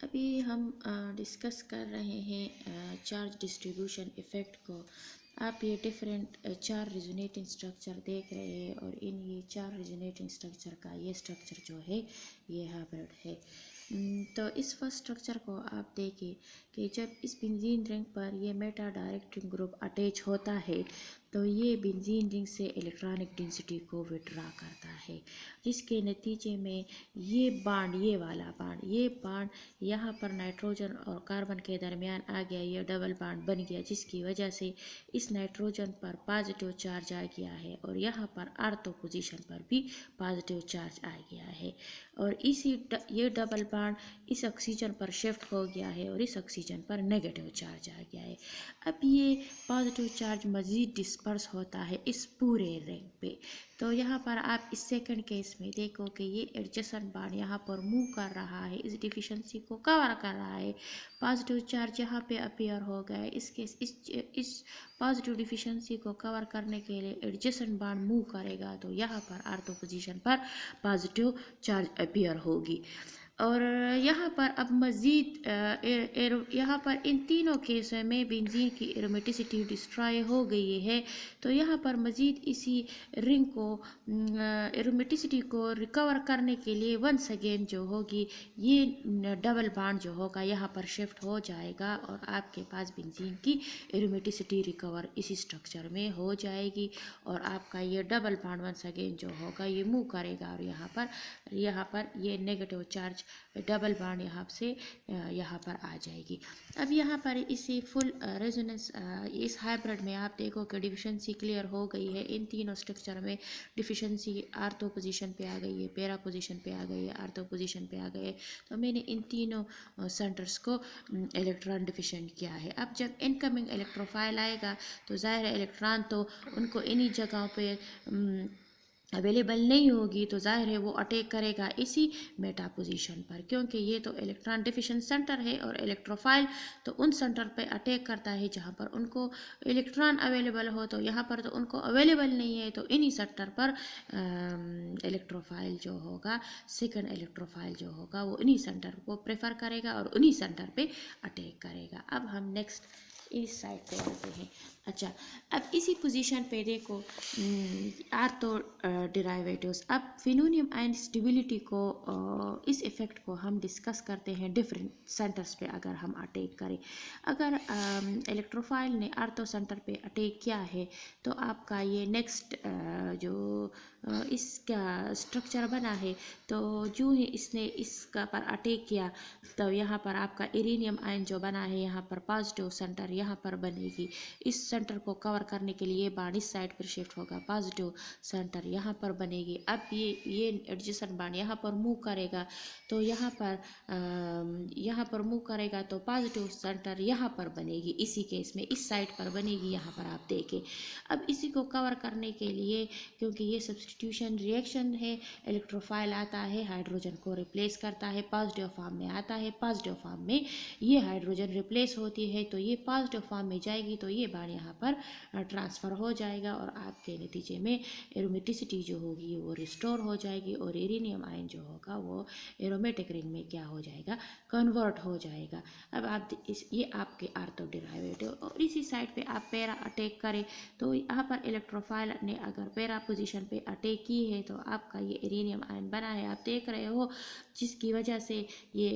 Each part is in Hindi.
अभी हम डिस्कस कर रहे हैं चार्ज डिस्ट्रीब्यूशन इफ़ेक्ट को। आप ये डिफरेंट चार रेजोनेटिंग स्ट्रक्चर देख रहे हैं और इन ये चार रेजोनेटिंग स्ट्रक्चर का ये स्ट्रक्चर जो है ये हाइब्रिड है। तो इस फर्स्ट स्ट्रक्चर को आप देखिए कि जब इस बेंजीन रिंग पर ये मेटा डायरेक्ट ग्रुप अटैच होता है तो ये बेंजीन रिंग से इलेक्ट्रॉनिक डेंसिटी को विड्रॉ करता है, जिसके नतीजे में ये वाला बांड यहाँ पर नाइट्रोजन और कार्बन के दरमियान आ गया, ये डबल बांड बन गया, जिसकी वजह से इस नाइट्रोजन पर पॉजिटिव चार्ज आ गया है और यहाँ पर आर्थो पोजीशन पर भी पॉजिटिव चार्ज आ गया है और ये डबल बांड इस ऑक्सीजन पर शिफ्ट हो गया है और इस ऑक्सीजन पर नेगेटिव चार्ज आ गया है। अब ये पॉजिटिव चार्ज मज़ीद डिस्पर्स होता है इस पूरे रिंग पे। तो यहाँ पर आप इस सेकंड केस में देखो कि ये एडजेसेंट बांड यहाँ पर मूव कर रहा है, इस डिफिशिएंसी को कवर कर रहा है। पॉजिटिव चार्ज यहाँ पे अपीयर हो गया है। इस पॉजिटिव डिफिशिएंसी को कवर करने के लिए एडजेसेंट बांड मूव करेगा तो यहाँ पर आर्थो पोजीशन पर पॉजिटिव चार्ज अपीयर होगी। और यहाँ पर अब मज़ीद यहाँ पर इन तीनों केसों में बेंजीन की एरोमेटिसिटी डिस्ट्रॉय हो गई है। तो यहाँ पर मज़ीद इसी रिंग को एरोमेटिसिटी को रिकवर करने के लिए वंस अगेन जो होगी ये डबल बांड जो होगा यहाँ पर शिफ्ट हो जाएगा और आपके पास बेंजीन की एरोमेटिसिटी रिकवर इसी स्ट्रक्चर में हो जाएगी और आपका ये डबल बांड वंस अगेन जो होगा ये मूव करेगा और यहाँ पर ये नेगेटिव चार्ज डबल बांड यहाँ पर आ जाएगी। अब यहाँ पर इसी फुल रेजोनेंस इस हाइब्रिड में आप देखो कि डिफिशिएंसी क्लियर हो गई है। इन तीनों स्ट्रक्चर में डिफिशिएंसी आर्थो पोजीशन पे आ गई है, पैरा पोजीशन पे आ गई है, आर्थो पोजीशन पे आ गई है। तो मैंने इन तीनों सेंटर्स को इलेक्ट्रॉन डिफिशिएंट किया है। अब जब इनकमिंग इलेक्ट्रोफाइल आएगा तो ज़ाहिर है इलेक्ट्रॉन तो उनको इन्हीं जगहों पे अवेलेबल नहीं होगी, तो जाहिर है वो अटैक करेगा इसी मेटा पोजीशन पर, क्योंकि ये तो इलेक्ट्रॉन डिफिशिएंट सेंटर है और इलेक्ट्रोफाइल तो उन सेंटर पे अटैक करता है जहाँ पर उनको इलेक्ट्रॉन अवेलेबल हो। तो यहाँ पर तो उनको अवेलेबल नहीं है, तो इन्हीं सेक्टर पर इलेक्ट्रोफाइल जो होगा, सेकंड इलेक्ट्रोफाइल जो होगा वो इन्हीं सेंटर को प्रेफर करेगा और उन्हीं सेंटर पे अटैक करेगा। अब हम नेक्स्ट इस साइड पे आते हैं। अच्छा, अब इसी पोजीशन पे देखो आर्थो डेरिवेटिव्स। अब फिनोनियम आयन स्टेबिलिटी को इस इफ़ेक्ट को हम डिस्कस करते हैं डिफरेंट सेंटर्स पे। अगर हम अटैक करें, अगर इलेक्ट्रोफाइल ने आर्थो सेंटर पे अटैक किया है तो आपका ये नेक्स्ट जो इसका स्ट्रक्चर बना है, तो जो ही इसने इसका पर अटैक किया तो यहाँ पर आपका इरेनियम आयन जो बना है यहाँ पर पॉजिटिव सेंटर यहाँ पर बनेगी। इस सेंटर को कवर करने के लिए बांड इस साइड पर शिफ्ट होगा, पॉजिटिव सेंटर यहाँ पर बनेगी। अब ये एडजेसेंट बांड यहाँ पर मूव करेगा तो यहाँ पर मूव करेगा तो पॉजिटिव सेंटर यहाँ पर बनेगी, इसी केस में इस साइड पर बनेगी। यहाँ पर आप देखें, अब इसी को कवर करने के लिए, क्योंकि ये सब्स्टिट्यूशन रिएक्शन है, इलेक्ट्रोफाइल आता है हाइड्रोजन को रिप्लेस करता है, पॉजिटिव फॉर्म में आता है, पॉजिटिव फॉर्म में ये हाइड्रोजन रिप्लेस होती है तो ये पॉजिटिव फॉर्म में जाएगी तो ये बांड यहाँ पर ट्रांसफ़र हो जाएगा और आपके नतीजे में एरोमेटिसिटी जो होगी वो रिस्टोर हो जाएगी और इरेनियम आयन जो होगा वो एरोमेटिक रिंग में क्या हो जाएगा, कन्वर्ट हो जाएगा। अब आप ये आपके आर्थो डेरिवेटिव। और इसी साइड पे आप पैरा अटैक करें तो यहाँ पर इलेक्ट्रोफाइल ने अगर पैरा पोजीशन पे अटैक की है तो आपका ये इरेनियम आयन बना है, आप देख रहे हो, जिसकी वजह से ये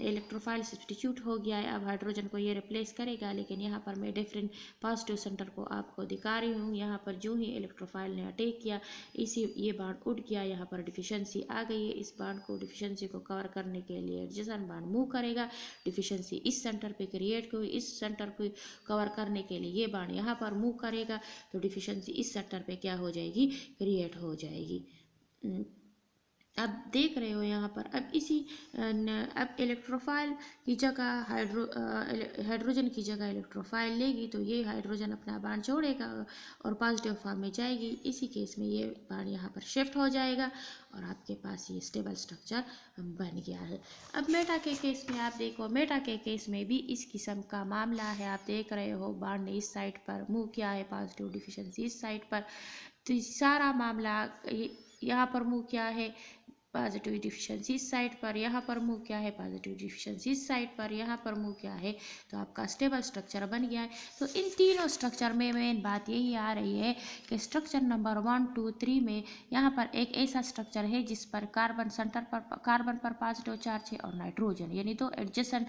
इलेक्ट्रोफाइल सब्स्टिट्यूट हो गया है। अब हाइड्रोजन को ये रिप्लेस करेगा, लेकिन यहाँ पर मैं डिफरेंट पॉजिटिव सेंटर को आपको दिखा रही हूँ। यहाँ पर जो ही इलेक्ट्रोफाइल ने अटैक किया ये बांड उठ गया, यहाँ पर डिफिशिएंसी आ गई है। इस बांड को डिफिशिएंसी को कवर करने के लिए एडजेसेंट बांड मूव करेगा, डिफिशिएंसी इस सेंटर पे क्रिएट हुई, इस सेंटर को कवर करने के लिए ये बांड यहाँ पर मूव करेगा तो डिफिशिएंसी इस सेक्टर पे क्या हो जाएगी, क्रिएट हो जाएगी। अब देख रहे हो यहाँ पर अब इलेक्ट्रोफाइल की जगह हाइड्रोजन की जगह इलेक्ट्रोफाइल लेगी तो ये हाइड्रोजन अपना बांड छोड़ेगा और पॉजिटिव फॉर्म में जाएगी। इसी केस में ये बांड यहाँ पर शिफ्ट हो जाएगा और आपके पास ये स्टेबल स्ट्रक्चर बन गया है। अब मेटा के केस में आप देखो, मेटा के केस में भी इस किस्म का मामला है। आप देख रहे हो बांड ने इस साइड पर मूव किया है, पॉजिटिव डिफिशिएंसी इस साइड पर, तो सारा मामला यहाँ पर मूव किया है, पॉजिटिव डिफिशिएंसी साइड पर, यहाँ पर मूव क्या है पॉजिटिव डिफिशिएंसी साइड पर, यहाँ पर मूव क्या है तो आपका स्टेबल स्ट्रक्चर बन गया है। तो इन तीनों स्ट्रक्चर में मेन बात यही आ रही है कि स्ट्रक्चर नंबर 1, 2, 3 में यहाँ पर एक ऐसा स्ट्रक्चर है जिस पर कार्बन सेंटर पर, कार्बन पर पॉजिटिव चार्ज है और नाइट्रोजन, यानी तो एडजेसेंट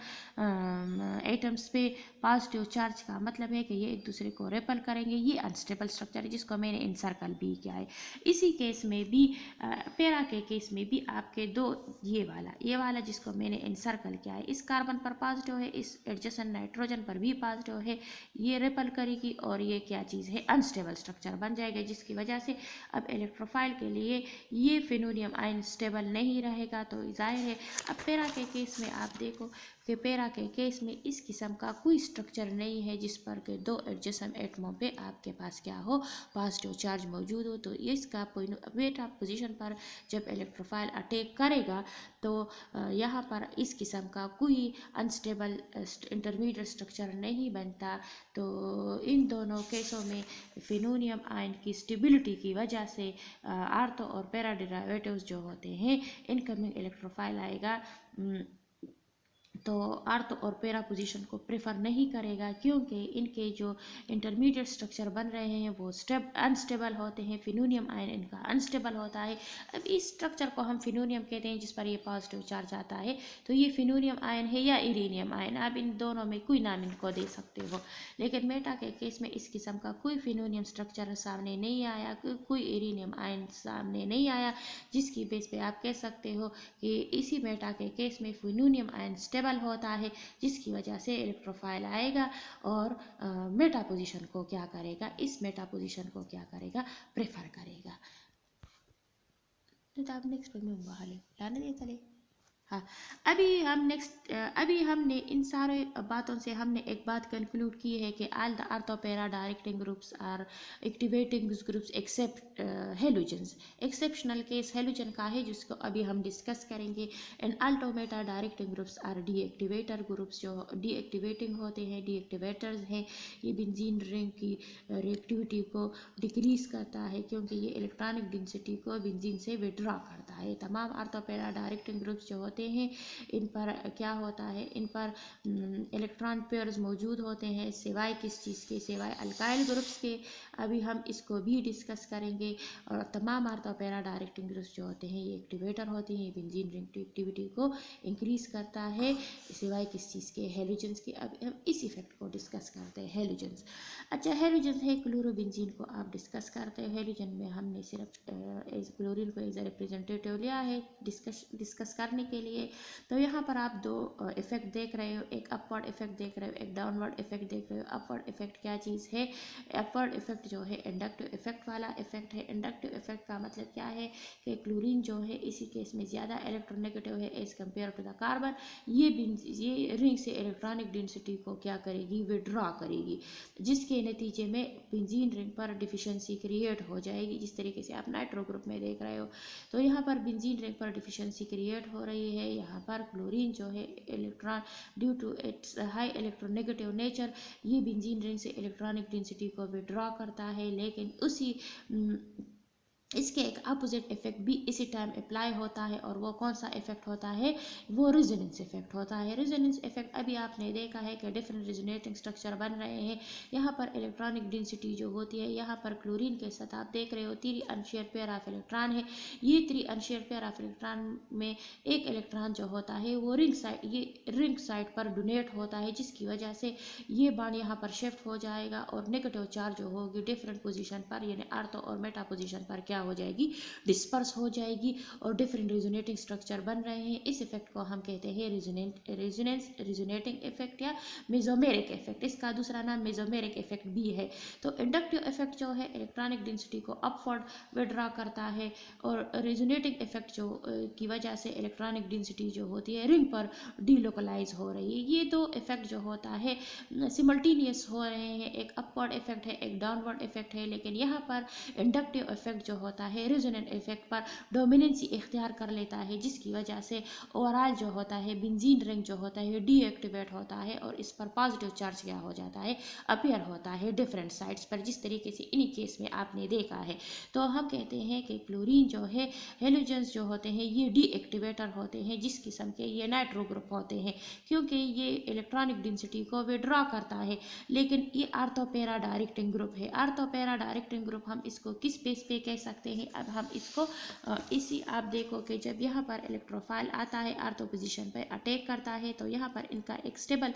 एटम्स पे पॉजिटिव चार्ज का मतलब है कि ये एक दूसरे को रेपल करेंगे। ये अनस्टेबल स्ट्रक्चर है जिसको मैंने इनसर्कल भी किया है। इसी केस में भी पैरा के केस में भी आपके दो ये वाला जिसको मैंने इनसर्कल किया है, इस कार्बन पर पॉजिटिव है, इस एडजेसेंट नाइट्रोजन पर भी पॉजिटिव है, ये रेपल करेगी और ये क्या चीज़ है अनस्टेबल स्ट्रक्चर बन जाएगा, जिसकी वजह से अब इलेक्ट्रोफाइल के लिए ये फिनोलियम आयन स्टेबल नहीं रहेगा। तो जाहिर है अब पैरा के केस में आप देखो कि पैरा के केस में इस किस्म का कोई स्ट्रक्चर नहीं है जिस पर के दो एडजेसेंट एटमों पे आपके पास क्या हो पॉजिटिव चार्ज मौजूद हो। तो इसका बेटा पोजीशन पर जब इलेक्ट्रोफाइल अटैक करेगा तो यहाँ पर इस किस्म का कोई अनस्टेबल इंटरमीडिएट स्ट्रक्चर नहीं बनता। तो इन दोनों केसों में फिनोनियम आयन की स्टेबिलिटी की वजह से आर्थो और पैरा डेरिवेटिव्स जो होते हैं इनकमिंग इलेक्ट्रोफाइल आएगा तो आर्थो और पैरा पोजीशन को प्रेफर नहीं करेगा, क्योंकि इनके जो इंटरमीडिएट स्ट्रक्चर बन रहे हैं वो अनस्टेबल होते हैं। फिनोनियम आयन इनका अनस्टेबल होता है। अब इस स्ट्रक्चर को हम फिनोनियम कहते हैं जिस पर ये पॉजिटिव चार्ज आता है। तो ये फिनोनियम आयन है या इरेनियम आयन, आप इन दोनों में कोई नाम इनको दे सकते हो। लेकिन मेटा के केस में इस किस्म का कोई फिनोनियम स्ट्रक्चर सामने नहीं आया, कोई इरेनियम आयन सामने नहीं आया, जिसकी बेस पे आप कह सकते हो कि इसी मेटा के केस में फिनोनियम आयन स्टेबल होता है, जिसकी वजह से इलेक्ट्रोफाइल आएगा और मेटा पोजीशन को क्या करेगा, इस मेटा पोजीशन को क्या करेगा प्रेफर करेगा। तो आप नेक्स्ट पे में बहाले लाने दे चले। हाँ, अभी हमने इन सारे बातों से हमने एक बात कंक्लूड की है कि all the ortho para directing groups are activating groups except halogens. Exceptional case halogen का है जिसको अभी हम डिस्कस करेंगे। And all the meta directing groups are deactivator groups, जो डीएक्टिवेटिंग होते हैं, डीएक्टिवेटर्स हैं। ये बेंजीन रिंग की रिएक्टिविटी को डिक्रीज करता है क्योंकि ये इलेक्ट्रॉनिक डेंसिटी को बेंजीन से विड्रॉ करता है। तमाम आर्थोपेरा डायरेक्टिंग ग्रुप्स जो होते हैं इन पर क्या होता है, इन पर इलेक्ट्रॉन पेयर्स मौजूद होते हैं, सिवाय किस चीज़ के, सिवाय अल्काइल ग्रुप्स के। अभी हम इसको भी डिस्कस करेंगे। और तमाम आर्थोपेरा डायरेक्टिंग ग्रुप्स जो होते हैं ये एक्टिवेटर होते हैं, ये बेंजीन रिंग की एक्टिविटी को इंक्रीज करता है, सिवाय किस चीज़ के, हेलोजेंस के। अब हम इस इफेक्ट को डिस्कस करते हैं, हेलोजेंस। अच्छा, हेलोजेंस है क्लोरोबेंजीन को आप डिस्कस करते हैं। हेलोजन में हमने सिर्फ क्लोरीन को एज ए रिप्रेजेंटेटिव लिया है डिस्कस करने के लिए। तो यहाँ पर आप दो इफेक्ट देख रहे हो, एक अपवर्ड इफेक्ट देख रहे हो, एक डाउनवर्ड इफेक्ट देख रहे हो। अपवर्ड इफेक्ट क्या चीज़ है, अपवर्ड इफेक्ट जो है इंडक्टिव इफेक्ट वाला इफेक्ट है। इंडक्टिव इफेक्ट का मतलब क्या है कि क्लोरीन जो है इसी केस में ज़्यादा इलेक्ट्रोनेगेटिव है as compare to the carbon. ये रिंग से इलेक्ट्रॉनिक डेंसिटी को क्या करेगी, विड्रॉ करेगी, जिसके नतीजे में बेंजीन रिंग पर डिफिशिएंसी क्रिएट हो जाएगी, जिस तरीके से आप नाइट्रो ग्रुप में देख रहे हो। तो यहाँ पर बेंजीन रिंग पर डिफिशिएंसी क्रिएट हो रही है। यहाँ पर क्लोरीन जो है electron due to its high electronegative nature ये बेंजीन रिंग से इलेक्ट्रॉनिक डेंसिटी को विड्रॉ करता है। लेकिन इसके एक अपोजिट इफेक्ट भी इसी टाइम अप्लाई होता है, और वो कौन सा इफेक्ट होता है, वो रेजोनेंस इफेक्ट होता है। रेजोनेंस इफेक्ट अभी आपने देखा है कि डिफरेंट रेजोनेटिंग स्ट्रक्चर बन रहे हैं। यहाँ पर इलेक्ट्रॉनिक डेंसिटी जो होती है, यहाँ पर क्लोरीन के साथ आप देख रहे हो 3 अनशेयर पेयर ऑफ इलेक्ट्रॉन है। ये 3 अनशेयर पेयर ऑफ इलेक्ट्रॉन में एक इलेक्ट्रॉन जो होता है वो रिंग साइड पर डोनेट होता है, जिसकी वजह से ये बॉन्ड यहाँ पर शिफ्ट हो जाएगा और नेगेटिव चार्ज जो होगी डिफरेंट पोजीशन पर, यानी आर्थो और मेटा पोजीशन पर क्या हो जाएगी, डिस्पर्स हो जाएगी और डिफरेंट रेजोनेटिंग स्ट्रक्चर बन रहे हैं। इस इफेक्ट को हम कहते हैं रेजोनेटिंग इफेक्ट या मेसोमेरिक इफेक्ट। इसका दूसरा नाम मेसोमेरिक इफेक्ट भी है। तो इंडक्टिव इफेक्ट जो है इलेक्ट्रॉनिक डेंसिटी को अपवर्ड विड्रॉ करता है, और रेजोनेटिंग इफेक्ट जो की वजह से इलेक्ट्रॉनिक डेंसिटी जो होती है रिंग पर डीलोकलाइज हो रही है। ये दो इफेक्ट जो होता है सिमल्टेनियस हो रहे हैं, एक अपवर्ड इफेक्ट है, एक डाउनवर्ड इफेक्ट है। लेकिन यहाँ पर इंडक्टिव इफेक्ट जो होता है रेजोनेंट इफेक्ट पर डोमिनेंसी इख्तियार कर लेता है, जिसकी वजह से ओवरऑल जो होता है बेंजीन रिंग जो होता है डीएक्टिवेट होता है और इस पर पॉजिटिव चार्ज क्या हो जाता है, अपीयर होता है डिफरेंट साइड्स पर, जिस तरीके से इन केस में आपने देखा है। तो हम कहते हैं कि क्लोरीन जो है, हेलोजेंस जो होते हैं ये डीएक्टिवेटर होते हैं, जिस किस्म के ये नाइट्रो ग्रुप होते हैं, क्योंकि ये इलेक्ट्रॉनिक डेंसिटी को विड्रॉ करता है। लेकिन ये आर्थोपेरा डायरेक्टिंग ग्रुप है। आर्थोपेरा डायरेक्टिंग ग्रुप हम इसको किस बेस पे कह सकते हैं, अब हम इसको इसी आप देखो कि जब यहाँ पर इलेक्ट्रोफाइल आता है आर्थो पोजीशन पर अटैक करता है, तो यहाँ पर इनका एक स्टेबल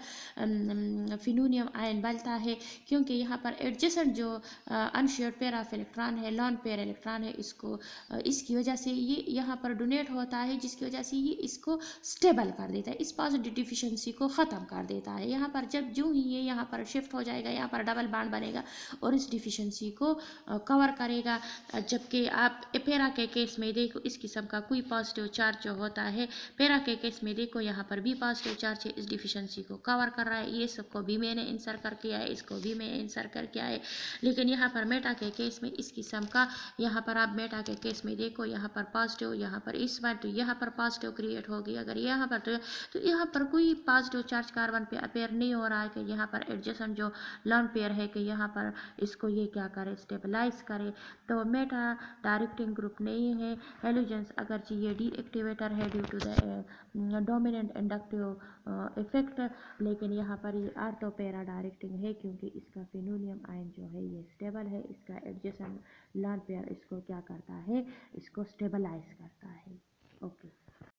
फिनोनियम आयन बनता है, क्योंकि यहाँ पर एडजेसेंट जो अनशेयर्ड पेयर ऑफ इलेक्ट्रॉन है, लॉन पेयर इलेक्ट्रॉन है, इसको इसकी वजह से ये यहाँ पर डोनेट होता है, जिसकी वजह से ये इसको स्टेबल कर देता है, इस पॉजिटिव डिफिशिएंसी को ख़त्म कर देता है। यहाँ पर जब जो ही ये यहाँ पर शिफ्ट हो जाएगा, यहाँ पर डबल बॉन्ड बनेगा और इस डिफिशिएंसी को कवर करेगा। जबकि आप पेरा के केस में देखो इस किस्म का कोई पॉजिटिव चार्ज जो होता है, पेरा के केस में देखो यहाँ पर भी पॉजिटिव चार्ज है, इस डिफिशिएंसी को कवर कर रहा है। ये सबको भी मैंने इंसर करके आए, इसको भी मैं इंसर करके आए। लेकिन यहाँ पर मेटा के केस में इस किस्म का, यहाँ पर आप मेटा के केस में देखो यहाँ पर पॉजिटिव, यहाँ पर इस बार तो यहाँ पर पॉजिटिव क्रिएट होगी, अगर यहाँ पर तो यहाँ पर कोई पॉजिटिव चार्ज कार्बन पे अपेयर नहीं हो रहा है कि यहाँ पर एडजेसेंट जो लॉन पेयर है कि यहाँ पर इसको ये क्या करे, स्टेबलाइज करे। तो मेटा डायरेक्टिंग ग्रुप नहीं है। हेलोजेंस अगर ये डीएक्टिवेटर है due to the dominant inductive effect, लेकिन यहाँ पर ये आर्थोपेरा डायरेक्टिंग है, क्योंकि इसका फिनोलियम आयन जो है ये स्टेबल है, इसका एडजेसेंट लॉन पेयर इसको क्या करता है, इसको स्टेबलाइज करता है। ओके।